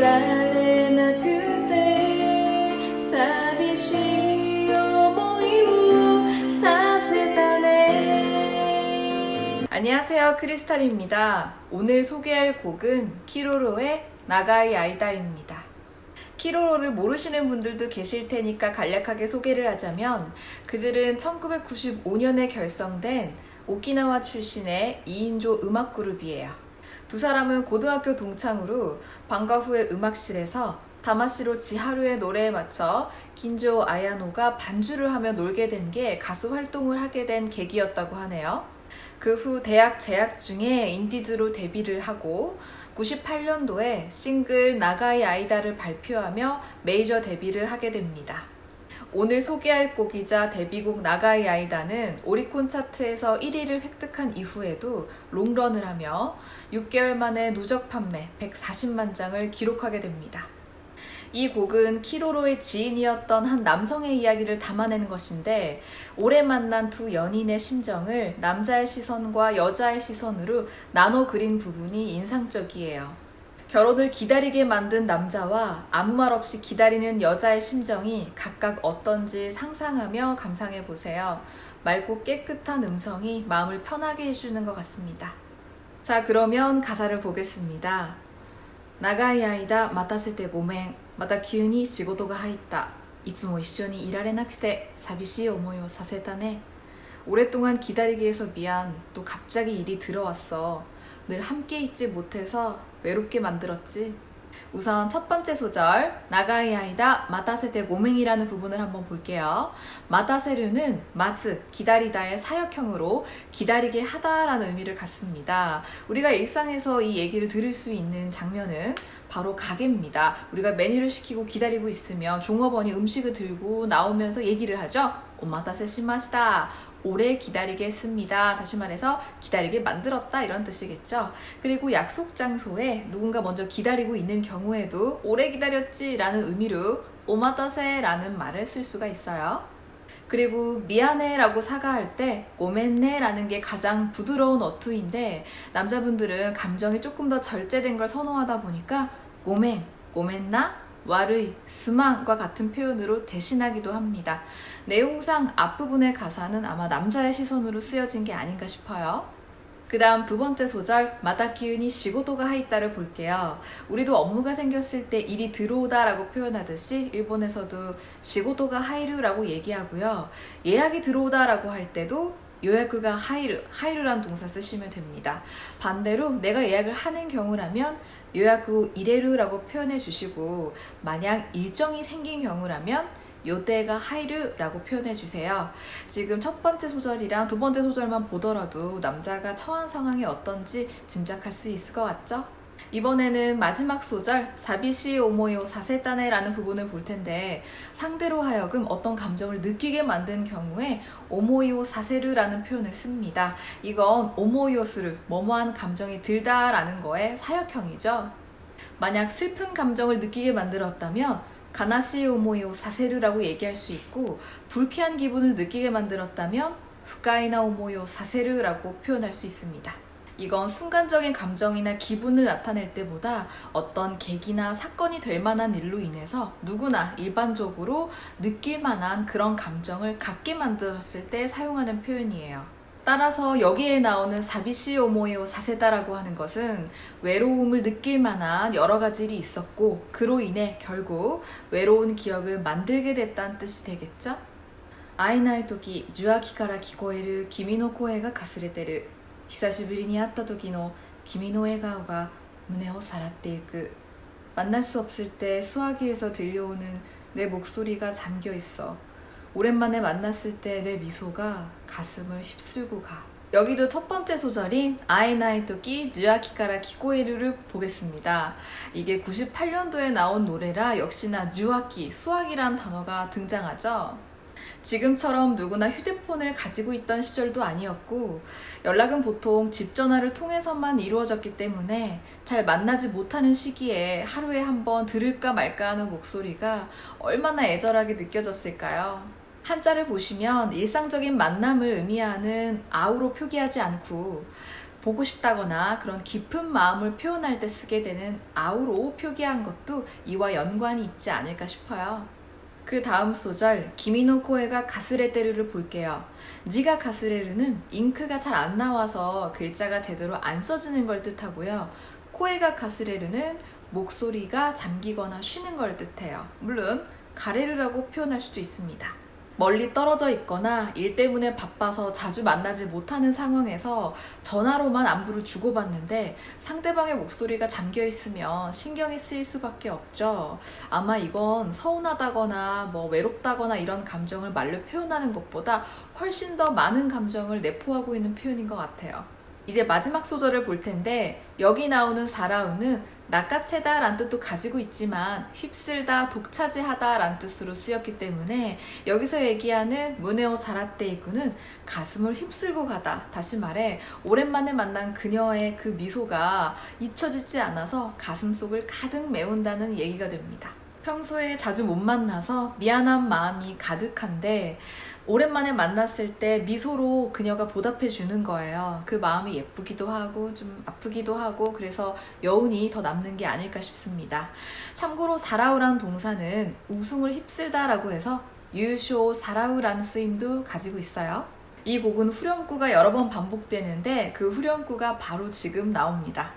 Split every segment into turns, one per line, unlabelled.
られなくて寂しい思いをさせたね。 안녕하세요, 크리스탈입니다. 오늘 소개할 곡은 키로로의 나가이 아이다입니다. 키로로를 모르시는 분들도 계실 테니까 간략하게 소개를 하자면, 그들은 1995년에 결성된 오키나와 출신의 2인조 음악 그룹이에요. 두 사람은 고등학교 동창으로 방과 후에 음악실에서 다마시로 지하루의 노래에 맞춰 긴조 아야노가 반주를 하며 놀게 된 게 가수 활동을 하게 된 계기였다고 하네요. 그 후 대학 재학 중에 인디즈로 데뷔를 하고 98년도에 싱글 나가이 아이다를 발표하며 메이저 데뷔를 하게 됩니다. 오늘 소개할 곡이자 데뷔곡 나가이 아이다는 오리콘 차트에서 1위를 획득한 이후에도 롱런을 하며 6개월 만에 누적 판매 140만 장을 기록하게 됩니다. 이 곡은 키로로의 지인이었던 한 남성의 이야기를 담아내는 것인데, 오래 만난 두 연인의 심정을 남자의 시선과 여자의 시선으로 나눠 그린 부분이 인상적이에요. 결혼을 기다리게 만든 남자와 아무 말 없이 기다리는 여자의 심정이 각각 어떤지 상상하며 감상해보세요. 맑고 깨끗한 음성이 마음을 편하게 해주는 것 같습니다. 자, 그러면 가사를 보겠습니다. 長い間待たせてごめん。また急に仕事が入った。いつも一緒にいられなくて寂しい思いをさせたね。 오랫동안 기다리게 해서 미안. 또 갑자기 일이 들어왔어. 늘 함께 있지 못해서 외롭게 만들었지. 우선 첫 번째 소절 나가이 아이다 마타세테 고맹이라는 부분을 한번 볼게요. 마타세류는 마츠, 기다리다의 사역형으로 기다리게 하다라는 의미를 갖습니다. 우리가 일상에서 이 얘기를 들을 수 있는 장면은 바로 가게입니다. 우리가 메뉴를 시키고 기다리고 있으면 종업원이 음식을 들고 나오면서 얘기를 하죠. 오마타세 시마시다. 오래 기다리게 했습니다. 다시 말해서 기다리게 만들었다, 이런 뜻이겠죠. 그리고 약속 장소에 누군가 먼저 기다리고 있는 경우에도 오래 기다렸지 라는 의미로 오마타세 라는 말을 쓸 수가 있어요. 그리고 미안해 라고 사과할 때 고멘네 라는 게 가장 부드러운 어투인데, 남자분들은 감정이 조금 더 절제된 걸 선호하다 보니까 고멘, 고멘나, 와르이, 스망과 같은 표현으로 대신하기도 합니다. 내용상 앞부분의 가사는 아마 남자의 시선으로 쓰여진 게 아닌가 싶어요. 그 다음 두 번째 소절 마다키유니 시고도가 하이다를 볼게요. 우리도 업무가 생겼을 때 일이 들어오다 라고 표현하듯이 일본에서도 시고도가 하이루라고 얘기하고요. 예약이 들어오다 라고 할 때도 요약가 하이루, 하이루란 동사 쓰시면 됩니다. 반대로 내가 예약을 하는 경우라면 요약후 이레루라고 표현해 주시고, 만약 일정이 생긴 경우라면 요때가 하이루라고 표현해 주세요. 지금 첫 번째 소절이랑 두 번째 소절만 보더라도 남자가 처한 상황이 어떤지 짐작할 수 있을 것 같죠? 이번에는 마지막 소절 사비시 오모요 사세타네 라는 부분을 볼 텐데, 상대로 하여금 어떤 감정을 느끼게 만든 경우에 오모요 사세르라는 표현을 씁니다. 이건 오모요스루, 뭐뭐한 감정이 들다 라는 거의 사역형이죠. 만약 슬픈 감정을 느끼게 만들었다면 가나시 오모요 사세르라고 얘기할 수 있고, 불쾌한 기분을 느끼게 만들었다면 후카이나 오모요 사세르라고 표현할 수 있습니다. 이건 순간적인 감정이나 기분을 나타낼 때보다 어떤 계기나 사건이 될 만한 일로 인해서 누구나 일반적으로 느낄 만한 그런 감정을 갖게 만들었을 때 사용하는 표현이에요. 따라서 여기에 나오는 사비시 오모요 사세다라고 하는 것은 외로움을 느낄 만한 여러 가지 일이 있었고, 그로 인해 결국 외로운 기억을 만들게 됐다는 뜻이 되겠죠? 아이나이 토키 주아키から聞こえる君の声がかすれてる。久しぶりに会った時の君の笑顔が胸をさらっていく. 만날 수 없을 때 수화기에서 들려오는 내 목소리가 잠겨 있어. 오랜만에 만났을 때 내 미소가 가슴을 휩쓸고 가. 여기도 첫 번째 소절인 아이나이 토키 주아키から聞こえる를 보겠습니다. 이게 98년도에 나온 노래라 역시나 주아키, 수화기란 단어가 등장하죠. 지금처럼 누구나 휴대폰을 가지고 있던 시절도 아니었고, 연락은 보통 집 전화를 통해서만 이루어졌기 때문에 잘 만나지 못하는 시기에 하루에 한 번 들을까 말까 하는 목소리가 얼마나 애절하게 느껴졌을까요? 한자를 보시면 일상적인 만남을 의미하는 아우로 표기하지 않고 보고 싶다거나 그런 깊은 마음을 표현할 때 쓰게 되는 아우로 표기한 것도 이와 연관이 있지 않을까 싶어요. 그 다음 소절 기미노 코에가 가스레테르를 볼게요. 지가 가스레르는 잉크가 잘 안 나와서 글자가 제대로 안 써지는 걸 뜻하고요. 코에가 가스레르는 목소리가 잠기거나 쉬는 걸 뜻해요. 물론 가레르라고 표현할 수도 있습니다. 멀리 떨어져 있거나 일 때문에 바빠서 자주 만나지 못하는 상황에서 전화로만 안부를 주고받는데 상대방의 목소리가 잠겨 있으면 신경이 쓰일 수밖에 없죠. 아마 이건 서운하다거나 외롭다거나 이런 감정을 말로 표현하는 것보다 훨씬 더 많은 감정을 내포하고 있는 표현인 것 같아요. 이제 마지막 소절을 볼 텐데 여기 나오는 사라우는 낚아채다 란 뜻도 가지고 있지만 휩쓸다, 독차지하다 란 뜻으로 쓰였기 때문에 여기서 얘기하는 무네오 사라테이쿠는 가슴을 휩쓸고 가다. 다시 말해 오랜만에 만난 그녀의 그 미소가 잊혀지지 않아서 가슴속을 가득 메운다는 얘기가 됩니다. 평소에 자주 못 만나서 미안한 마음이 가득한데 오랜만에 만났을 때 미소로 그녀가 보답해 주는 거예요. 그 마음이 예쁘기도 하고 좀 아프기도 하고 그래서 여운이 더 남는 게 아닐까 싶습니다. 참고로 사라우란 동사는 우승을 휩쓸다 라고 해서 유쇼 사라우라는 쓰임도 가지고 있어요. 이 곡은 후렴구가 여러 번 반복되는데 그 후렴구가 바로 지금 나옵니다.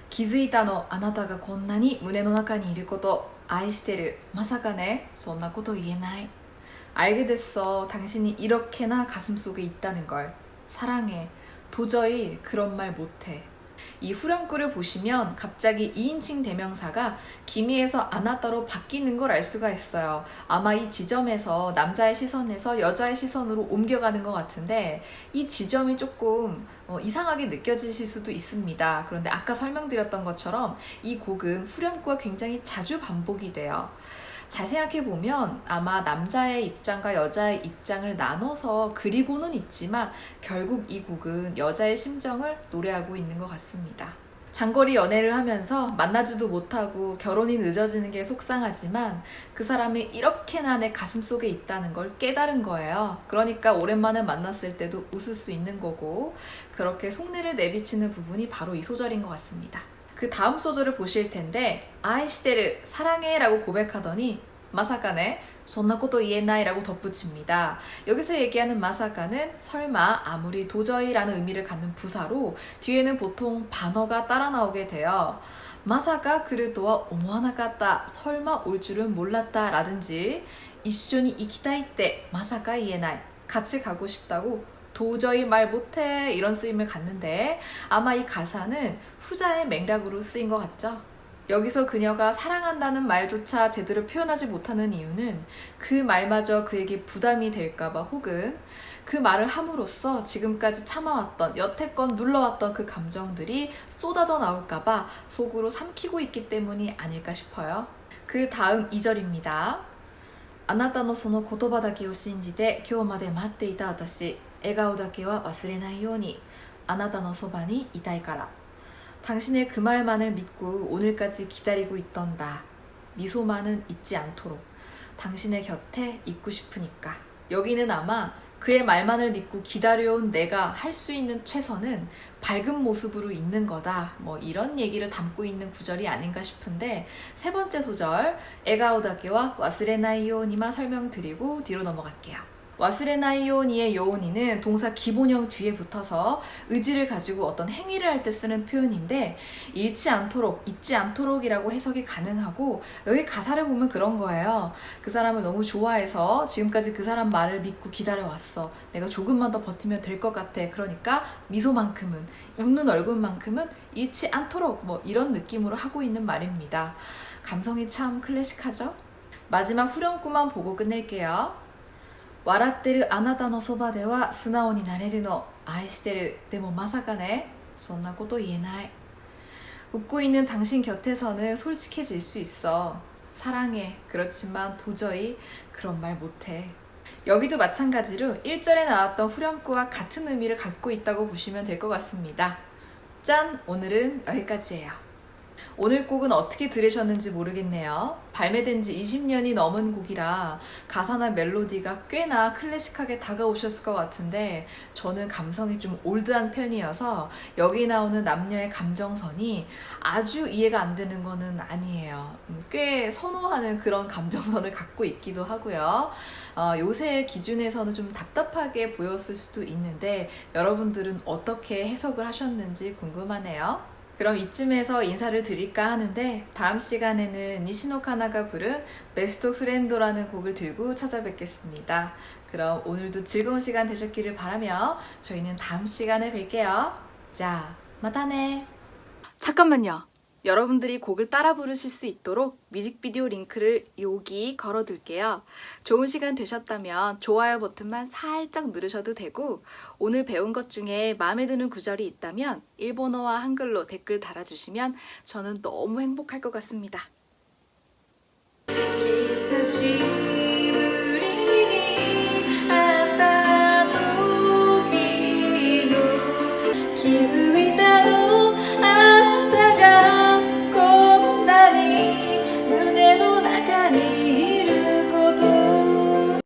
気づいたのあなたがこんなに胸の中にいること愛してるまさかねそんなこと言えない 알게 됐어. 당신이 이렇게나 가슴속에 있다는 걸. 사랑해. 도저히 그런 말 못해. 이 후렴구를 보시면 갑자기 2인칭 대명사가 기미에서 아나타로 바뀌는 걸 알 수가 있어요. 아마 이 지점에서 남자의 시선에서 여자의 시선으로 옮겨가는 것 같은데 이 지점이 조금 이상하게 느껴지실 수도 있습니다. 그런데 아까 설명드렸던 것처럼 이 곡은 후렴구가 굉장히 자주 반복이 돼요. 잘 생각해보면 아마 남자의 입장과 여자의 입장을 나눠서 그리고는 있지만 결국 이 곡은 여자의 심정을 노래하고 있는 것 같습니다. 장거리 연애를 하면서 만나지도 못하고 결혼이 늦어지는 게 속상하지만 그 사람이 이렇게나 내 가슴속에 있다는 걸 깨달은 거예요. 그러니까 오랜만에 만났을 때도 웃을 수 있는 거고 그렇게 속내를 내비치는 부분이 바로 이 소절인 것 같습니다. 그 다음 소절을 보실 텐데 아이시테르 사랑해 라고 고백하더니 마사카네 손나코토 이에나이 라고 덧붙입니다. 여기서 얘기하는 마사카는 설마 아무리 도저히 라는 의미를 갖는 부사로 뒤에는 보통 반어가 따라 나오게 돼요. 마사카 그르도와 오모하나카타 설마 올 줄은 몰랐다 라든지 이쇼니 이키타이 때 마사카 이에나이 같이 가고 싶다고 도저히 말 못해 이런 쓰임을 갖는데 아마 이 가사는 후자의 맥락으로 쓰인 것 같죠? 여기서 그녀가 사랑한다는 말조차 제대로 표현하지 못하는 이유는 그 말마저 그에게 부담이 될까봐 혹은 그 말을 함으로써 지금까지 참아왔던 여태껏 눌러왔던 그 감정들이 쏟아져 나올까봐 속으로 삼키고 있기 때문이 아닐까 싶어요. 그 다음 2절입니다. あなたのその言葉だけを信じて今日まで待っていた私笑顔だけは忘れないようにあなたのそばにいたいから 당신의 그 말만을 믿고 오늘까지 기다리고 있던 나 미소만은 잊지 않도록 당신의 곁에 있고 싶으니까 여기는 아마 그의 말만을 믿고 기다려온 내가 할 수 있는 최선은 밝은 모습으로 있는 거다 이런 얘기를 담고 있는 구절이 아닌가 싶은데 세 번째 소절 에가오다케와 와스레나이요니만 설명드리고 뒤로 넘어갈게요. 와스레나이요니의 요오니는 동사 기본형 뒤에 붙어서 의지를 가지고 어떤 행위를 할 때 쓰는 표현인데 잃지 않도록, 잊지 않도록이라고 해석이 가능하고 여기 가사를 보면 그런 거예요. 그 사람을 너무 좋아해서 지금까지 그 사람 말을 믿고 기다려왔어. 내가 조금만 더 버티면 될 것 같아. 그러니까 미소만큼은, 웃는 얼굴만큼은 잃지 않도록 이런 느낌으로 하고 있는 말입니다. 감성이 참 클래식하죠? 마지막 후렴구만 보고 끝낼게요. 笑ってるあなたのそばでは素直になれるの愛してるでもまさかねそんなこと言えない 웃고 있는 당신 곁에서는 솔직해질 수 있어 사랑해 그렇지만 도저히 그런 말 못해 여기도 마찬가지로 1절에 나왔던 후렴구와 같은 의미를 갖고 있다고 보시면 될 것 같습니다 짠! 오늘은 여기까지예요 오늘 곡은 어떻게 들으셨는지 모르겠네요. 발매된 지 20년이 넘은 곡이라 가사나 멜로디가 꽤나 클래식하게 다가오셨을 것 같은데 저는 감성이 좀 올드한 편이어서 여기 나오는 남녀의 감정선이 아주 이해가 안 되는 거는 아니에요. 꽤 선호하는 그런 감정선을 갖고 있기도 하고요. 요새 기준에서는 좀 답답하게 보였을 수도 있는데 여러분들은 어떻게 해석을 하셨는지 궁금하네요. 그럼 이쯤에서 인사를 드릴까 하는데 다음 시간에는 니시노 카나가 부른 베스트 프렌도라는 곡을 들고 찾아뵙겠습니다. 그럼 오늘도 즐거운 시간 되셨기를 바라며 저희는 다음 시간에 뵐게요. 자, 마타네. 잠깐만요. 여러분들이 곡을 따라 부르실 수 있도록 뮤직비디오 링크를 여기 걸어둘게요. 좋은 시간 되셨다면 좋아요 버튼만 살짝 누르셔도 되고 오늘 배운 것 중에 마음에 드는 구절이 있다면 일본어와 한글로 댓글 달아주시면 저는 너무 행복할 것 같습니다.